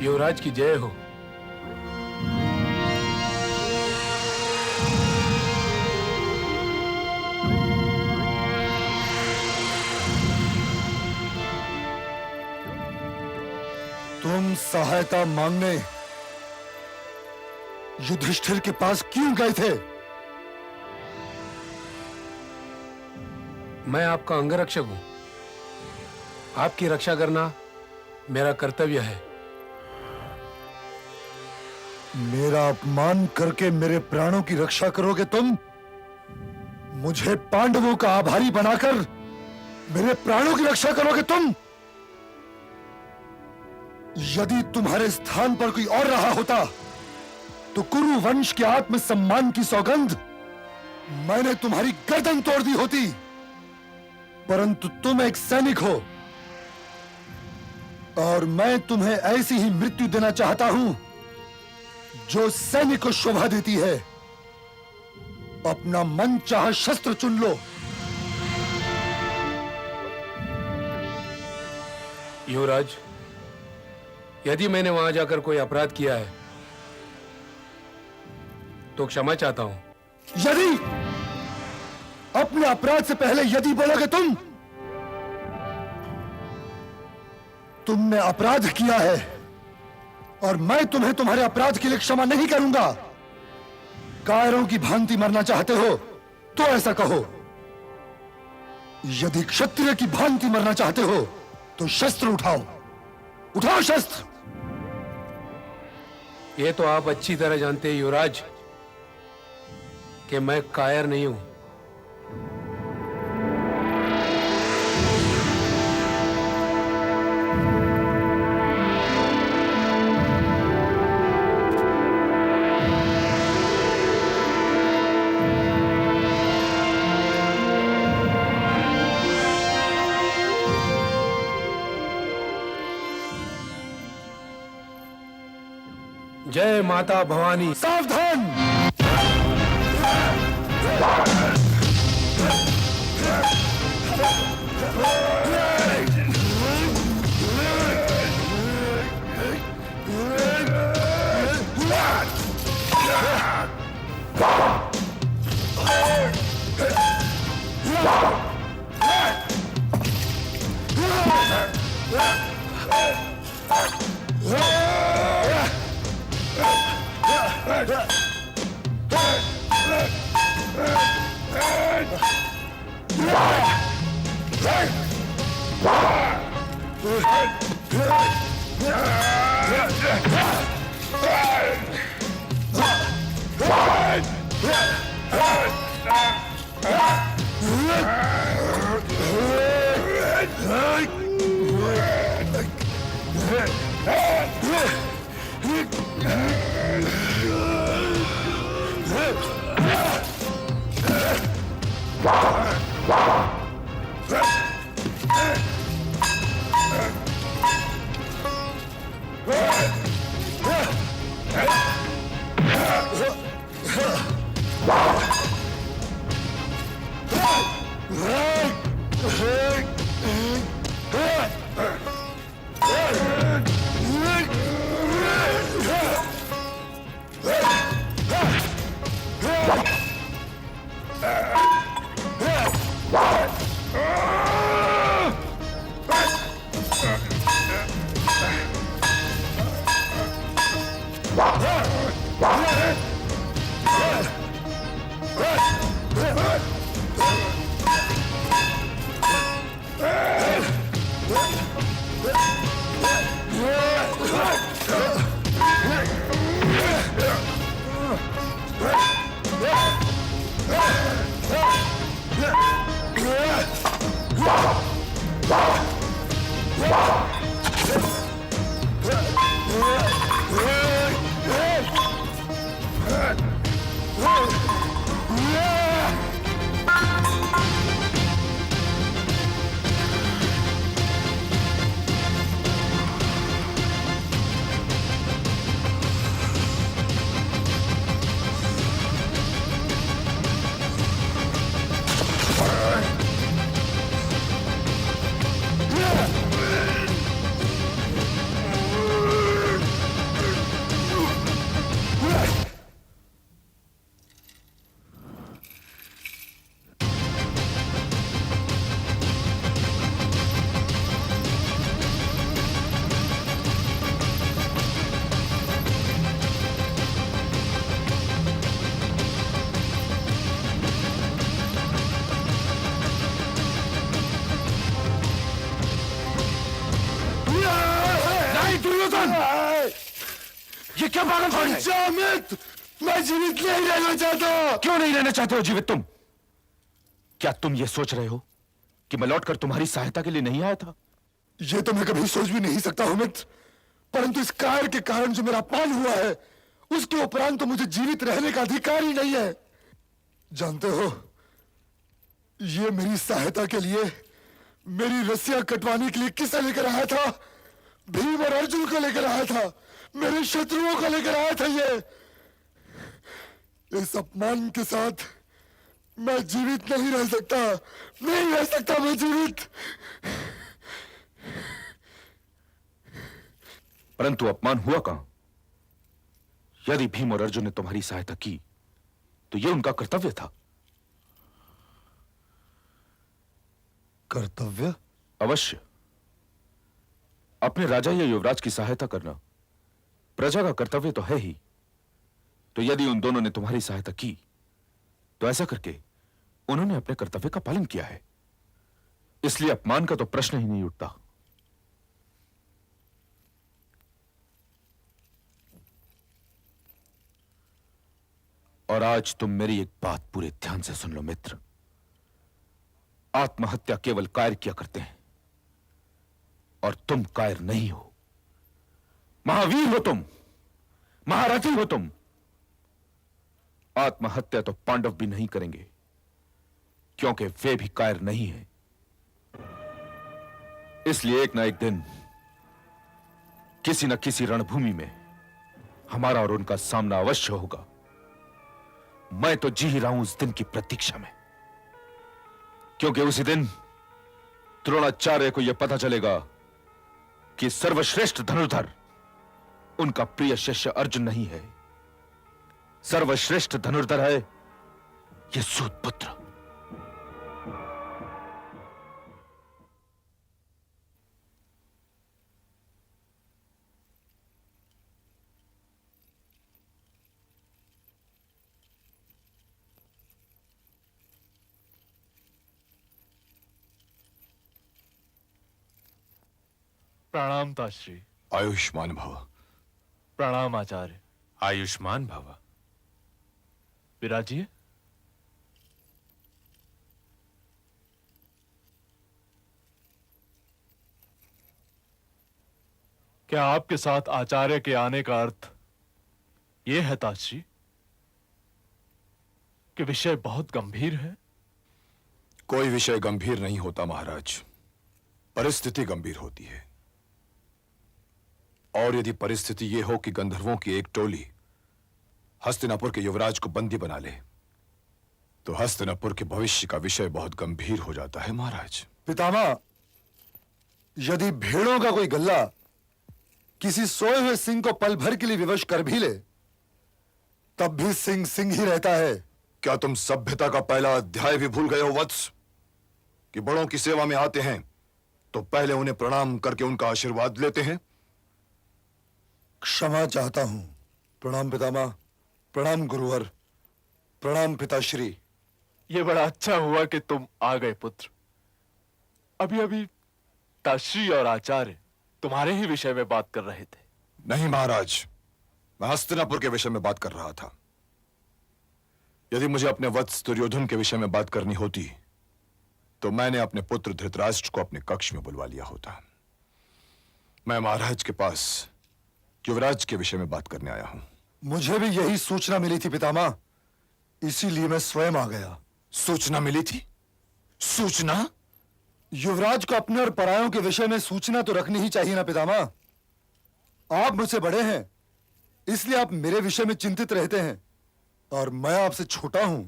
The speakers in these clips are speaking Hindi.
युवराज की जय हो। तुम सहायता मांगने युधिष्ठिर के पास क्यों गए थे? मैं आपका अंगरक्षक हूं। आपकी रक्षा करना मेरा कर्तव्य है। मेरा अपमान करके मेरे प्राणों की रक्षा करोगे तुम? मुझे पांडवों का आभारी बनाकर मेरे प्राणों की रक्षा करोगे तुम? यदि तुम्हारे स्थान पर कोई और रहा होता तो कुरु वंश के आत्मसम्मान की सौगंध मैंने तुम्हारी गर्दन तोड़ दी होती। परंतु तुम एक सैनिक हो और मैं तुम्हें ऐसी ही मृत्यु देना चाहता हूं जो सैनिक को शोभा देती है। अपना मनचाहा शस्त्र चुन लो। युवराज, यदि मैंने वहां जाकर कोई अपराध किया है तो क्षमा चाहता हूं। यदि अपने अपराध से पहले यदि बोलोगे तुमने अपराध किया है और मैं तुम्हें तुम्हारे अपराध के लिए क्षमा नहीं करूंगा। कायरों की भांति मरना चाहते हो तो ऐसा कहो। यदि क्षत्रिय की भांति मरना चाहते हो तो शस्त्र उठाओ। उठाओ शस्त्र। ये तो आप अच्छी तरह जानते हैं युवराज कि मैं कायर नहीं हूं। जय माता भवानी। सावधान! ये क्या पागलपन है? जामिद, मैं जीवित नहीं रहना चाहता। क्यों नहीं रहना चाहते हो जीवित तुम? क्या तुम ये सोच रहे हो कि मैं लौटकर तुम्हारी सहायता के लिए नहीं आया था? ये तो मैं कभी सोच भी नहीं सकता हुमिद, परंतु इस कायर के कारण जो मेरा अपमान हुआ है, उसके उपरांत तो मुझे जीवित रहने का अधिकार ही नहीं है। जानते हो, ये मेरी सहायता के लिए, मेरी रस्सियां कटवाने के लिए किसे लेकर आया था? भीम और अर्जुन को लेकर आया था, मेरे शत्रुओं को लेकर आया था। ये इस अपमान के साथ मैं जीवित नहीं रह सकता, नहीं रह सकता मैं जीवित। परंतु अपमान हुआ कहां? यदि भीम और अर्जुन ने तुम्हारी सहायता की तो यह उनका कर्तव्य था। कर्तव्य? अवश्य। अपने राजा या युवराज की सहायता करना प्रजा का कर्तव्य तो है ही। तो यदि उन दोनों ने तुम्हारी सहायता की तो ऐसा करके उन्होंने अपने कर्तव्य का पालन किया है, इसलिए अपमान का तो प्रश्न ही नहीं उठता। और आज तुम मेरी एक बात पूरे ध्यान से सुन लो मित्र। आत्महत्या केवल कायर किया करते हैं, और तुम कायर नहीं हो। महावीर हो तुम, महारथी हो तुम। आत्महत्या तो पांडव भी नहीं करेंगे, क्योंकि वे भी कायर नहीं हैं। इसलिए एक ना एक दिन किसी न किसी रणभूमि में हमारा और उनका सामना अवश्य होगा। मैं तो जी ही रहा हूं उस दिन की प्रतीक्षा में, क्योंकि उसी दिन द्रोणाचार्य को यह पता चलेगा कि सर्वश्रेष्ठ धनुर्धर उनका प्रिय शिष्य अर्जुन नहीं है। सर्वश्रेष्ठ धनुर्धर है यह सूतपुत्र। प्रणाम ताश्री। आयुष्मान भव। प्रणाम आचार्य। आयुष्मान भव। विराजिए। क्या आपके साथ आचार्य के आने का अर्थ यह है ताश्री कि विषय बहुत गंभीर है? कोई विषय गंभीर नहीं होता महाराज, परिस्थिति गंभीर होती है। और यदि परिस्थिति यह हो कि गंधर्वों की एक टोली हस्तिनापुर के युवराज को बंदी बना ले, तो हस्तिनापुर के भविष्य का विषय बहुत गंभीर हो जाता है महाराज। पितामह, यदि भेड़ों का कोई गल्ला किसी सोए हुए सिंह को पल भर के लिए विवश कर भी ले, तब भी सिंह सिंह ही रहता है। क्या तुम सभ्यता का पहला अध्याय भी भूल गए हो वत्स, कि बड़ों की सेवा में आते हैं तो पहले उन्हें प्रणाम करके उनका आशीर्वाद लेते हैं? क्षमा चाहता हूं। प्रणाम पितामह, प्रणाम गुरुवर, प्रणाम पिताश्री। यह बड़ा अच्छा हुआ कि तुम आ गए पुत्र। अभी अभी ताश्री और आचार्य तुम्हारे ही विषय में बात कर रहे थे। नहीं महाराज, मैं हस्तिनापुर के विषय में बात कर रहा था। यदि मुझे अपने वत्स दुर्योधन के विषय में बात करनी होती तो मैंने अपने पुत्र धृतराष्ट्र को अपने कक्ष में बुलवा लिया होता। मैं महाराज के पास युवराज के विषय में बात करने आया हूं। मुझे भी यही सूचना मिली थी पितामह, इसीलिए मैं स्वयं आ गया। सूचना मिली थी? सूचना? युवराज को अपने और परायों के विषय में सूचना तो रखनी ही चाहिए ना पितामह। आप मुझसे बड़े हैं, इसलिए आप मेरे विषय में चिंतित रहते हैं, और मैं आपसे छोटा हूं,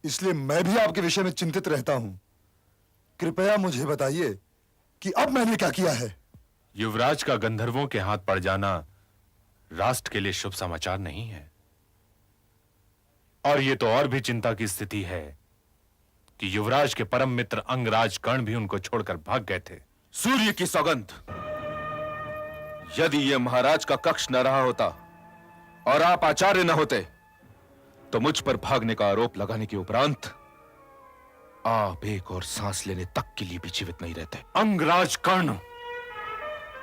इसलिए मैं भी आपके विषय में चिंतित रहता हूं। कृपया मुझे बताइए कि अब मैंने क्या किया है। युवराज का गंधर्वों के हाथ पड़ जाना राष्ट्र के लिए शुभ समाचार नहीं है, और यह तो और भी चिंता की स्थिति है कि युवराज के परम मित्र अंगराज कर्ण भी उनको छोड़कर भाग गए थे। सूर्य की सौगंध, यदि यह महाराज का कक्ष न रहा होता और आप आचार्य न होते, तो मुझ पर भागने का आरोप लगाने के उपरांत आप एक और सांस लेने तक के लिए भी जीवित नहीं रहते। अंगराज कर्ण,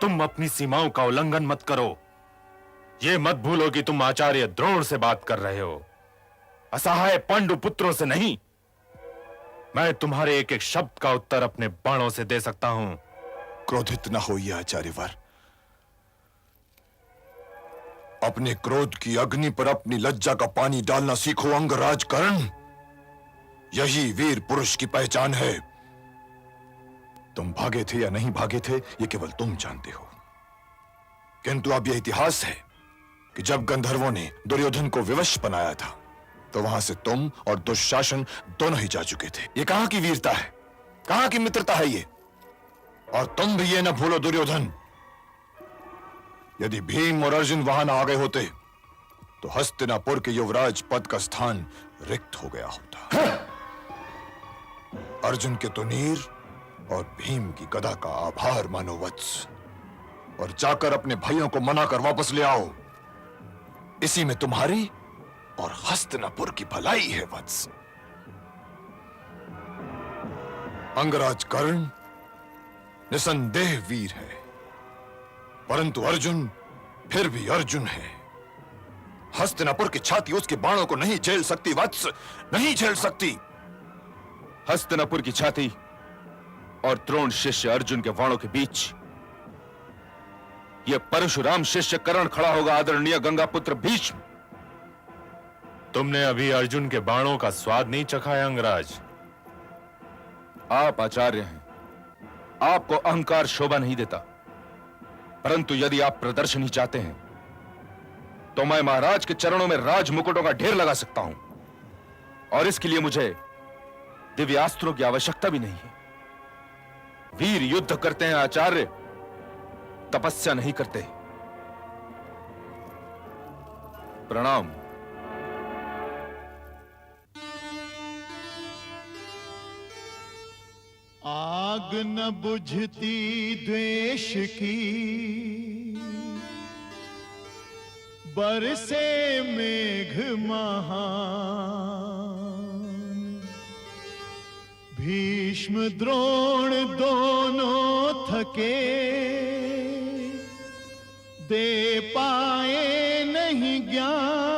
तुम अपनी सीमाओं का उल्लंघन मत करो। ये मत भूलो कि तुम आचार्य द्रोण से बात कर रहे हो, असहाय पांडु पुत्रों से नहीं। मैं तुम्हारे एक एक शब्द का उत्तर अपने बाणों से दे सकता हूं। क्रोधित न होइए आचार्यवर। अपने क्रोध की अग्नि पर अपनी लज्जा का पानी डालना सीखो अंगराज कर्ण। यही वीर पुरुष की पहचान है। तुम भागे थे या नहीं भागे थे, ये केवल तुम जानते हो। किंतु अब यह इतिहास है कि जब गंधर्वों ने दुर्योधन को विवश बनाया था, तो वहां से तुम और दुशासन दोनों ही जा चुके थे। ये कहां की वीरता है, कहां की मित्रता है ये? और तुम भी ये न भूलो दुर्योधन, यदि भीम और अर्जुन वहां न आ गए होते, तो हस्तिनापुर के युवराज पद का स्थान रिक्त हो गया होता। अर्जुन के तुनीर और भीम की गदा का आभार मानो वत्स, और जाकर अपने भाइयों को मनाकर वापस ले आओ। इसी में तुम्हारी और हस्तिनापुर की भलाई है वत्स। अंगराज कर्ण निसंदेह वीर है, परंतु अर्जुन फिर भी अर्जुन है। हस्तिनापुर की छाती उसके बाणों को नहीं झेल सकती वत्स, नहीं झेल सकती। हस्तिनापुर की छाती और द्रोण शिष्य अर्जुन के बाणों के बीच यह परशुराम शिष्य कर्ण खड़ा होगा, आदरणीय गंगापुत्र भीष्म। तुमने अभी अर्जुन के बाणों का स्वाद नहीं चखा है अंगराज। आप आचार्य हैं, आपको अहंकार शोभा नहीं देता, परंतु यदि आप प्रदर्शन ही चाहते हैं, तो मैं महाराज के चरणों में राज मुकुटों का ढेर लगा सकता हूं, और इसके लिए मुझे दिव्यास्त्रों की आवश्यकता भी नहीं है। वीर युद्ध करते हैं आचार्य, तपस्या नहीं करते। प्रणाम। आग न बुझती द्वेष की, बरसे मेघ महान। भीष्म द्रोण दोनों थके, दे पाए नहीं ज्ञान।